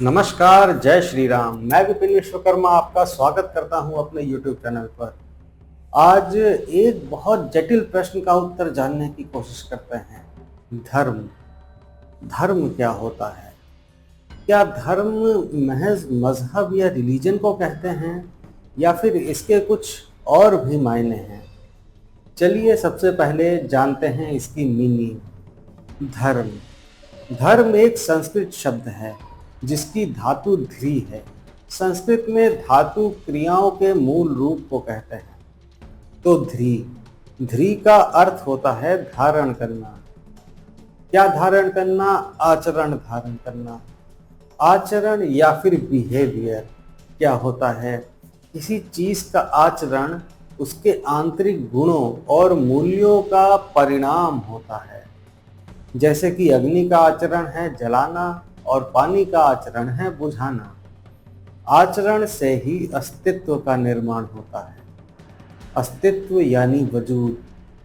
नमस्कार, जय श्री राम। मैं विपिन विश्वकर्मा आपका स्वागत करता हूं अपने YouTube चैनल पर। आज एक बहुत जटिल प्रश्न का उत्तर जानने की कोशिश करते हैं। धर्म धर्म क्या होता है? क्या धर्म महज मजहब या रिलीजन को कहते हैं या फिर इसके कुछ और भी मायने हैं? चलिए सबसे पहले जानते हैं इसकी मीनिंग। धर्म धर्म एक संस्कृत शब्द है जिसकी धातु ध्री है। संस्कृत में धातु क्रियाओं के मूल रूप को कहते हैं। तो ध्री ध्री का अर्थ होता है धारण करना। क्या धारण करना? आचरण धारण करना। आचरण या फिर बिहेवियर क्या होता है? किसी चीज का आचरण उसके आंतरिक गुणों और मूल्यों का परिणाम होता है। जैसे कि अग्नि का आचरण है जलाना और पानी का आचरण है बुझाना। आचरण से ही अस्तित्व का निर्माण होता है। अस्तित्व यानी वजूद,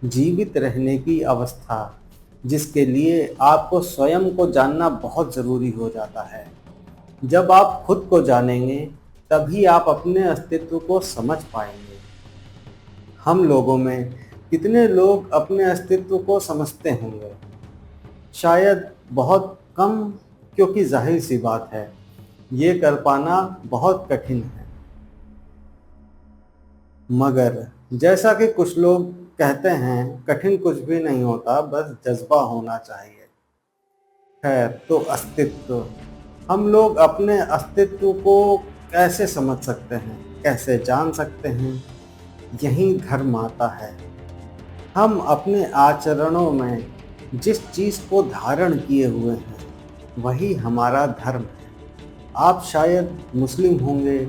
जीवित रहने की अवस्था, जिसके लिए आपको स्वयं को जानना बहुत जरूरी हो जाता है। जब आप खुद को जानेंगे तभी आप अपने अस्तित्व को समझ पाएंगे। हम लोगों में कितने लोग अपने अस्तित्व को समझते होंगे? शायद बहुत कम, क्योंकि जाहिर सी बात है ये कर पाना बहुत कठिन है। मगर जैसा कि कुछ लोग कहते हैं, कठिन कुछ भी नहीं होता, बस जज्बा होना चाहिए। खैर, तो अस्तित्व, हम लोग अपने अस्तित्व को कैसे समझ सकते हैं, कैसे जान सकते हैं? यही धर्म आता है। हम अपने आचरणों में जिस चीज को धारण किए हुए हैं वही हमारा धर्म है। आप शायद मुस्लिम होंगे,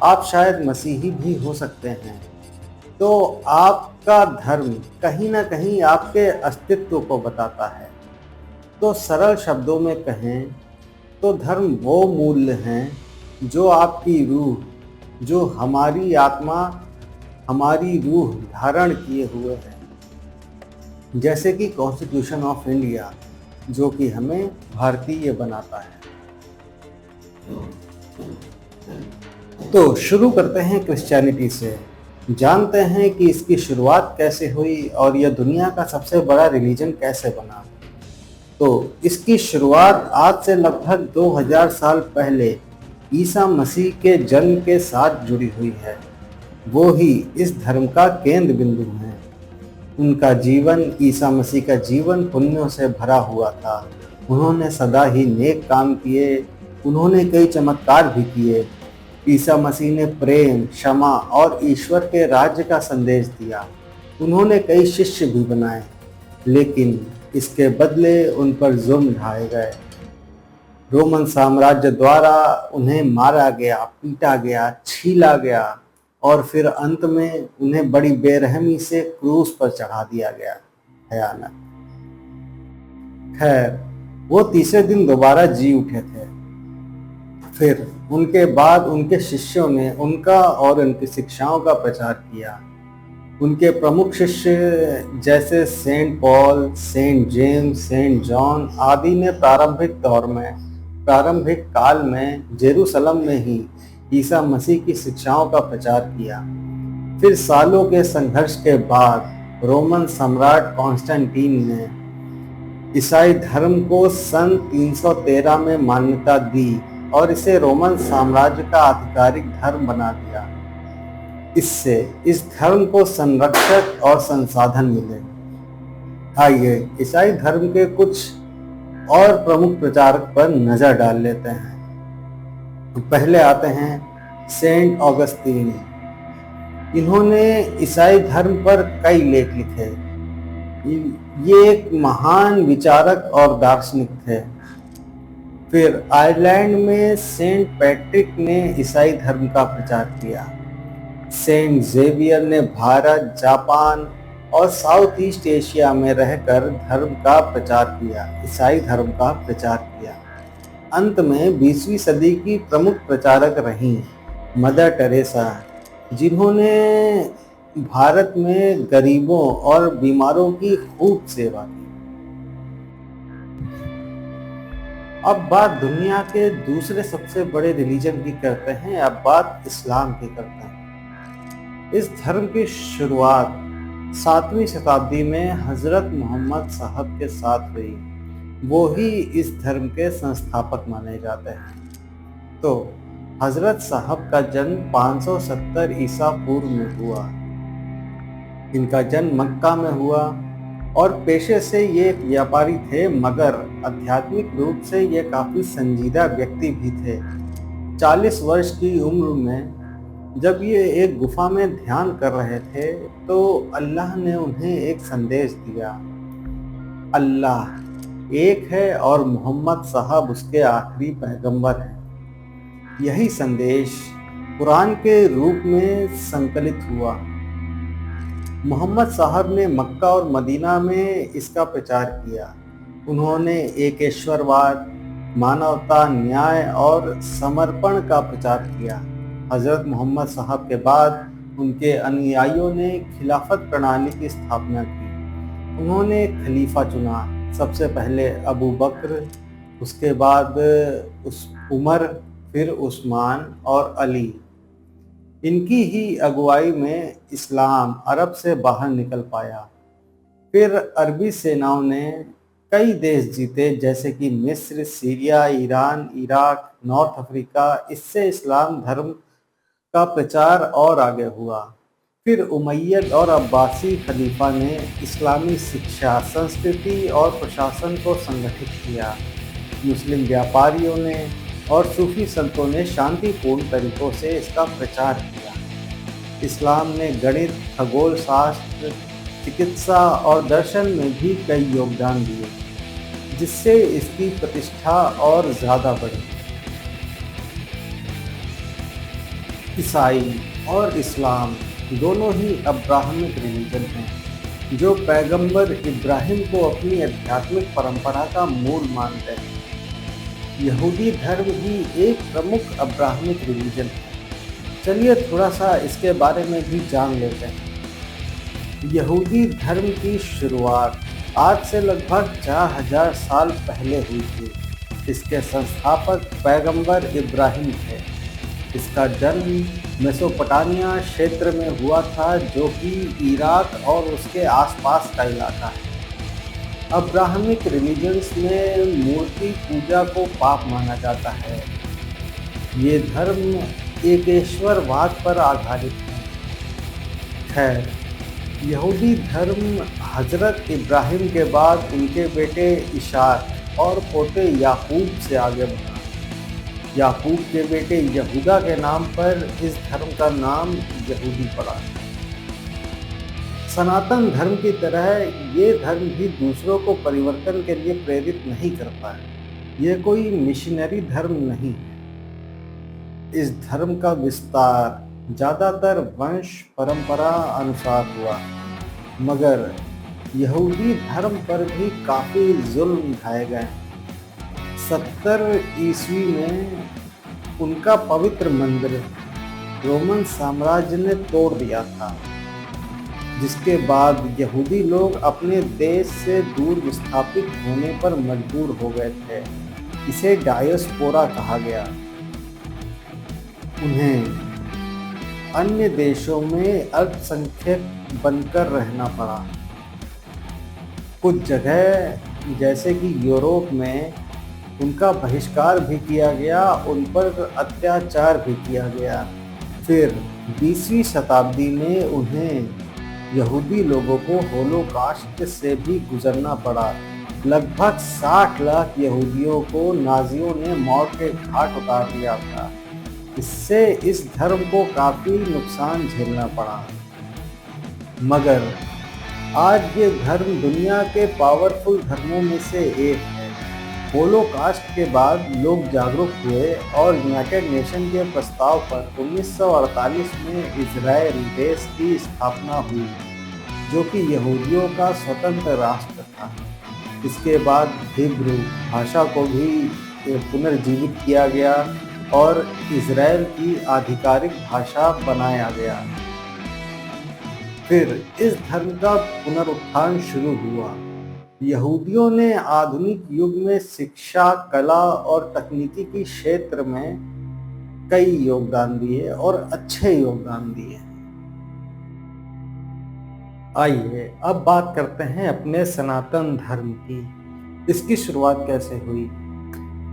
आप शायद मसीही भी हो सकते हैं। तो आपका धर्म कहीं ना कहीं आपके अस्तित्व को बताता है। तो सरल शब्दों में कहें तो धर्म वो मूल्य हैं जो आपकी रूह, जो हमारी आत्मा, हमारी रूह धारण किए हुए हैं। जैसे कि कॉन्स्टिट्यूशन ऑफ इंडिया, जो कि हमें भारतीय बनाता है। तो शुरू करते हैं क्रिश्चियनिटी से। जानते हैं कि इसकी शुरुआत कैसे हुई और यह दुनिया का सबसे बड़ा रिलीजन कैसे बना। तो इसकी शुरुआत आज से लगभग 2000 साल पहले ईसा मसीह के जन्म के साथ जुड़ी हुई है। वो ही इस धर्म का केंद्र बिंदु है। उनका जीवन, ईसा मसीह का जीवन पुण्यों से भरा हुआ था। उन्होंने सदा ही नेक काम किए, उन्होंने कई चमत्कार भी किए। ईसा मसीह ने प्रेम, क्षमा और ईश्वर के राज्य का संदेश दिया। उन्होंने कई शिष्य भी बनाए, लेकिन इसके बदले उन पर जुल्म ढाए गए। रोमन साम्राज्य द्वारा उन्हें मारा गया, पीटा गया, छीला गया और फिर अंत में उन्हें बड़ी बेरहमी से क्रूस पर चढ़ा दिया गया। भयानक। खैर, वो तीसरे दिन दोबारा जी उठे थे। फिर उनके बाद उनके शिष्यों ने उनका और उनकी शिक्षाओं का प्रचार किया। उनके प्रमुख शिष्य जैसे Saint Paul, Saint James, Saint John आदि ने प्रारंभिक काल में जेरूसलम में ही ईसा मसीह की शिक्षाओं का प्रचार किया। फिर सालों के संघर्ष के बाद रोमन सम्राट कॉन्स्टेंटीन ने ईसाई धर्म को सन 313 में मान्यता दी और इसे रोमन साम्राज्य का आधिकारिक धर्म बना दिया। इससे इस धर्म को संरक्षक और संसाधन मिले। आइए ईसाई धर्म के कुछ और प्रमुख प्रचारक पर नजर डाल लेते हैं। पहले आते हैं सेंट ऑगस्टीन। इन्होंने ईसाई धर्म पर कई लेख लिखे। ये एक महान विचारक और दार्शनिक थे। फिर आयरलैंड में सेंट पैट्रिक ने ईसाई धर्म का प्रचार किया। सेंट जेवियर ने भारत, जापान और साउथ ईस्ट एशिया में रहकर धर्म का प्रचार किया, ईसाई धर्म का प्रचार किया। अंत में 20वीं सदी की प्रमुख प्रचारक रहीं मदर टेरेसा, जिन्होंने भारत में गरीबों और बीमारों की खूब सेवा की। अब बात दुनिया के दूसरे सबसे बड़े रिलीजन की करते हैं, अब बात इस्लाम की करते हैं। इस धर्म की शुरुआत 7वीं शताब्दी में हजरत मोहम्मद साहब के साथ हुई। वो ही इस धर्म के संस्थापक माने जाते हैं। तो हजरत साहब का जन्म 570 ईसा पूर्व में हुआ। इनका जन्म मक्का में हुआ और पेशे से ये एक व्यापारी थे, मगर आध्यात्मिक रूप से ये काफ़ी संजीदा व्यक्ति भी थे। 40 वर्ष की उम्र में जब ये एक गुफा में ध्यान कर रहे थे तो अल्लाह ने उन्हें एक संदेश दिया। अल्लाह एक है और मोहम्मद साहब उसके आखिरी पैगंबर हैं। यही संदेश कुरान के रूप में संकलित हुआ। मोहम्मद साहब ने मक्का और मदीना में इसका प्रचार किया। उन्होंने एकेश्वरवाद, मानवता, न्याय और समर्पण का प्रचार किया। हज़रत मोहम्मद साहब के बाद उनके अनुयायियों ने खिलाफत प्रणाली की स्थापना की। उन्होंने एक खलीफा चुना, सबसे पहले अबू बकर, उसके बाद उमर, फिर उस्मान और अली। इनकी ही अगुवाई में इस्लाम अरब से बाहर निकल पाया। फिर अरबी सेनाओं ने कई देश जीते, जैसे कि मिस्र, Syria, Iran, Iraq, north Africa. इससे इस्लाम धर्म का प्रचार और आगे हुआ। फिर उमैयद और अब्बासी खलीफा ने इस्लामी शिक्षा, संस्कृति और प्रशासन को संगठित किया। मुस्लिम व्यापारियों ने और सूफी संतों ने शांतिपूर्ण तरीकों से इसका प्रचार किया। इस्लाम ने गणित, खगोल शास्त्र, चिकित्सा और दर्शन में भी कई योगदान दिए, जिससे इसकी प्रतिष्ठा और ज़्यादा बढ़ी। ईसाई और इस्लाम दोनों ही अब्राहमिक रिलीजन हैं, जो पैगंबर इब्राहिम को अपनी आध्यात्मिक परंपरा का मूल मानते हैं। यहूदी धर्म भी एक प्रमुख अब्राहमिक रिलीजन है। चलिए थोड़ा सा इसके बारे में भी जान लेते हैं। यहूदी धर्म की शुरुआत आज से लगभग 4000 साल पहले हुई थी। इसके संस्थापक पैगंबर इब्राहिम थे। इसका जन्म मेसोपोटामिया क्षेत्र में हुआ था, जो कि इराक और उसके आसपास का इलाका है। अब्राहमिक रिलीजन्स में मूर्ति पूजा को पाप माना जाता है। ये धर्म एकेश्वरवाद पर आधारित है। खैर, यहूदी धर्म हजरत इब्राहिम के बाद उनके बेटे इशाक और पोते याकूब से आगे बढ़ा। याकूब के बेटे यहूदा के नाम पर इस धर्म का नाम यहूदी पड़ा। सनातन धर्म की तरह ये धर्म भी दूसरों को परिवर्तन के लिए प्रेरित नहीं करता है। ये कोई मिशनरी धर्म नहीं है। इस धर्म का विस्तार ज़्यादातर वंश परंपरा अनुसार हुआ, मगर यहूदी धर्म पर भी काफ़ी जुल्म ढाए गए। 70 ईस्वी में उनका पवित्र मंदिर रोमन साम्राज्य ने तोड़ दिया था, जिसके बाद यहूदी लोग अपने देश से दूर विस्थापित होने पर मजबूर हो गए थे। इसे डायस्पोरा कहा गया। उन्हें अन्य देशों में अल्पसंख्यक बनकर रहना पड़ा। कुछ जगह जैसे कि यूरोप में उनका बहिष्कार भी किया गया, उन पर अत्याचार भी किया गया। फिर 20वीं शताब्दी में उन्हें यहूदी लोगों को होलोकास्ट से भी गुजरना पड़ा। लगभग 60 लाख यहूदियों को नाजियों ने मौत के घाट उतार दिया था। इससे इस धर्म को काफ़ी नुकसान झेलना पड़ा, मगर आज ये धर्म दुनिया के पावरफुल धर्मों में से एक है। होलोकास्ट के बाद लोग जागरूक हुए और यूनाइटेड नेशन के प्रस्ताव पर 1948 में इजराइल देश की स्थापना हुई, जो कि यहूदियों का स्वतंत्र राष्ट्र था। इसके बाद हिब्रू भाषा को भी पुनर्जीवित किया गया और इजराइल की आधिकारिक भाषा बनाया गया। फिर इस धर्म का पुनरुत्थान शुरू हुआ। यहूदियों ने आधुनिक युग में शिक्षा, कला और तकनीकी के क्षेत्र में कई योगदान दिए और अच्छे योगदान दिए। आइए अब बात करते हैं अपने सनातन धर्म की। इसकी शुरुआत कैसे हुई?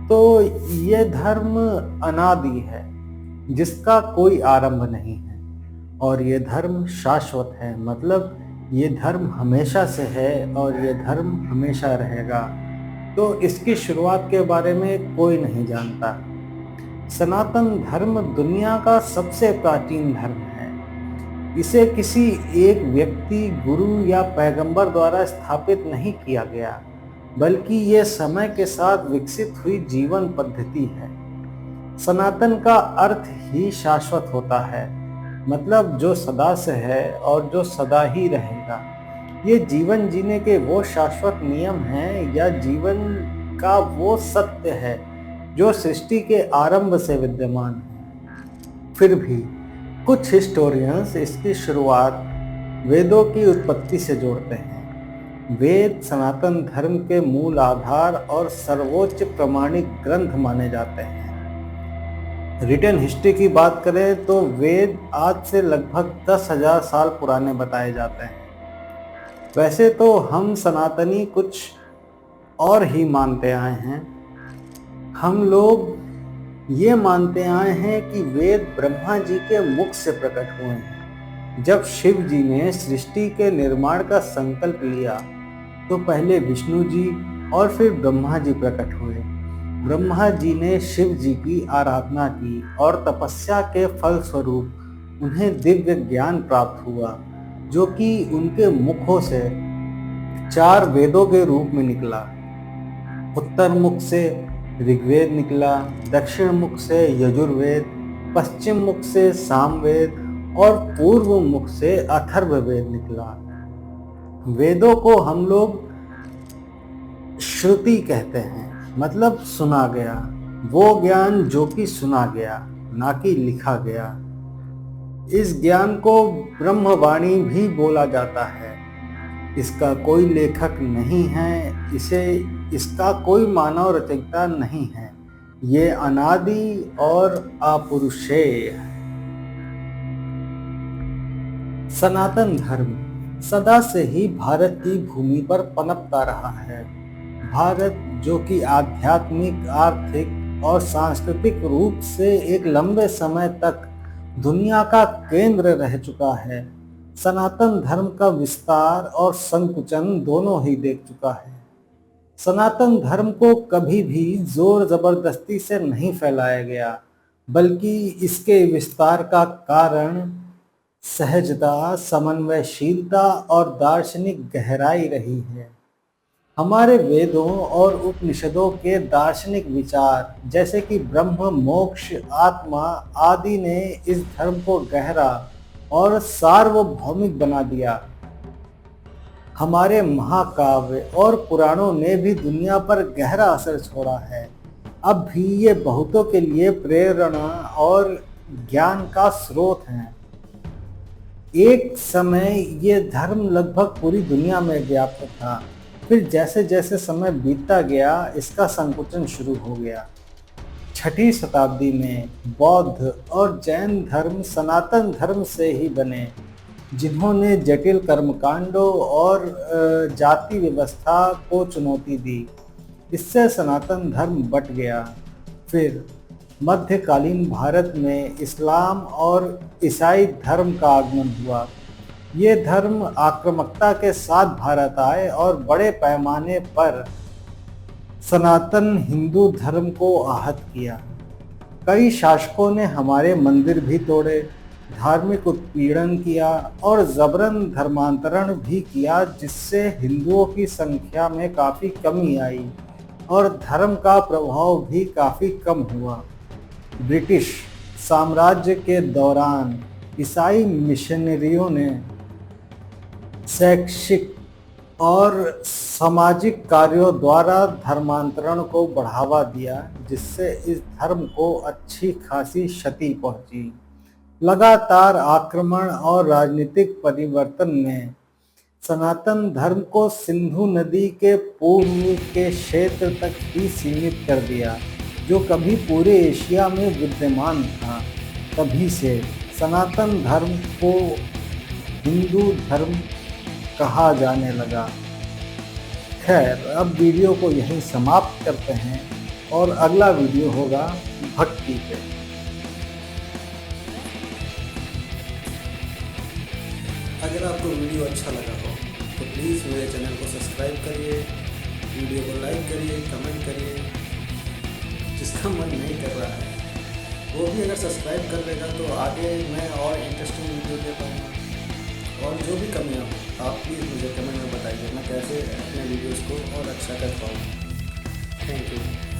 तो ये धर्म अनादि है, जिसका कोई आरंभ नहीं है, और ये धर्म शाश्वत है, मतलब ये धर्म हमेशा से है और ये धर्म हमेशा रहेगा। तो इसकी शुरुआत के बारे में कोई नहीं जानता। सनातन धर्म दुनिया का सबसे प्राचीन धर्म है। इसे किसी एक व्यक्ति, गुरु या पैगंबर द्वारा स्थापित नहीं किया गया, बल्कि ये समय के साथ विकसित हुई जीवन पद्धति है। सनातन का अर्थ ही शाश्वत होता है, मतलब जो सदा से है और जो सदा ही रहेगा। ये जीवन जीने के वो शाश्वत नियम हैं या जीवन का वो सत्य है जो सृष्टि के आरंभ से विद्यमान है। फिर भी कुछ हिस्टोरियंस इसकी शुरुआत वेदों की उत्पत्ति से जोड़ते हैं। वेद सनातन धर्म के मूल आधार और सर्वोच्च प्रमाणिक ग्रंथ माने जाते हैं। रिटन हिस्ट्री की बात करें तो वेद आज से लगभग 10,000 साल पुराने बताए जाते हैं। वैसे तो हम सनातनी कुछ और ही मानते आए हैं। हम लोग ये मानते आए हैं कि वेद ब्रह्मा जी के मुख से प्रकट हुए हैं। जब शिव जी ने सृष्टि के निर्माण का संकल्प लिया तो पहले विष्णु जी और फिर ब्रह्मा जी प्रकट हुए। ब्रह्मा जी ने शिव जी की आराधना की और तपस्या के फल स्वरूप उन्हें दिव्य ज्ञान प्राप्त हुआ, जो कि उनके मुखों से 4 वेदों के रूप में निकला। उत्तर मुख से ऋग्वेद निकला, दक्षिण मुख से यजुर्वेद, पश्चिम मुख से सामवेद और पूर्व मुख से अथर्ववेद निकला। वेदों को हम लोग श्रुति कहते हैं, मतलब सुना गया, वो ज्ञान जो कि सुना गया, ना कि लिखा गया। इस ज्ञान को ब्रह्मवाणी भी बोला जाता है। इसका कोई लेखक नहीं है, इसका कोई मानव रचयिता नहीं है। ये अनादि और अपौरुषेय है। सनातन धर्म सदा से ही भारत की भूमि पर पनपता रहा है। भारत जो कि आध्यात्मिक, आर्थिक और सांस्कृतिक रूप से एक लंबे समय तक दुनिया का केंद्र रह चुका है, सनातन धर्म का विस्तार और संकुचन दोनों ही देख चुका है। सनातन धर्म को कभी भी जोर जबरदस्ती से नहीं फैलाया गया, बल्कि इसके विस्तार का कारण सहजता, समन्वयशीलता और दार्शनिक गहराई रही है। हमारे वेदों और उपनिषदों के दार्शनिक विचार जैसे कि ब्रह्म, मोक्ष, आत्मा आदि ने इस धर्म को गहरा और सार्वभौमिक बना दिया। हमारे महाकाव्य और पुराणों ने भी दुनिया पर गहरा असर छोड़ा है। अब भी ये बहुतों के लिए प्रेरणा और ज्ञान का स्रोत हैं। एक समय ये धर्म लगभग पूरी दुनिया में व्याप्त था, फिर जैसे जैसे समय बीतता गया इसका संकुचन शुरू हो गया। 6वीं शताब्दी में बौद्ध और जैन धर्म सनातन धर्म से ही बने, जिन्होंने जटिल कर्मकांडों और जाति व्यवस्था को चुनौती दी। इससे सनातन धर्म बट गया। फिर मध्यकालीन भारत में इस्लाम और ईसाई धर्म का आगमन हुआ। ये धर्म आक्रामकता के साथ भारत आए और बड़े पैमाने पर सनातन हिंदू धर्म को आहत किया। कई शासकों ने हमारे मंदिर भी तोड़े, धार्मिक उत्पीड़न किया और जबरन धर्मांतरण भी किया, जिससे हिंदुओं की संख्या में काफ़ी कमी आई और धर्म का प्रभाव भी काफ़ी कम हुआ। ब्रिटिश साम्राज्य के दौरान ईसाई मिशनरियों ने शैक्षिक और सामाजिक कार्यों द्वारा धर्मांतरण को बढ़ावा दिया, जिससे इस धर्म को अच्छी खासी क्षति पहुंची। लगातार आक्रमण और राजनीतिक परिवर्तन ने सनातन धर्म को सिंधु नदी के पूर्व के क्षेत्र तक ही सीमित कर दिया, जो कभी पूरे एशिया में विद्यमान था। तभी से सनातन धर्म को हिंदू धर्म कहा जाने लगा। खैर, अब वीडियो को यहीं समाप्त करते हैं और अगला वीडियो होगा भक्ति पे। अगर आपको वीडियो अच्छा लगा हो तो प्लीज़ मेरे चैनल को सब्सक्राइब करिए, वीडियो को लाइक करिए, कमेंट करिए। जिसका मन नहीं कर रहा है वो भी अगर सब्सक्राइब कर देगा तो आगे मैं और इंटरेस्टिंग वीडियो दे पाऊँगा। और जो भी कमियाँ हो आप प्लीज़ मुझे कमेंट में बताइए, मैं कैसे अपने वीडियोज़ को और अच्छा कर पाऊँ। Thank you.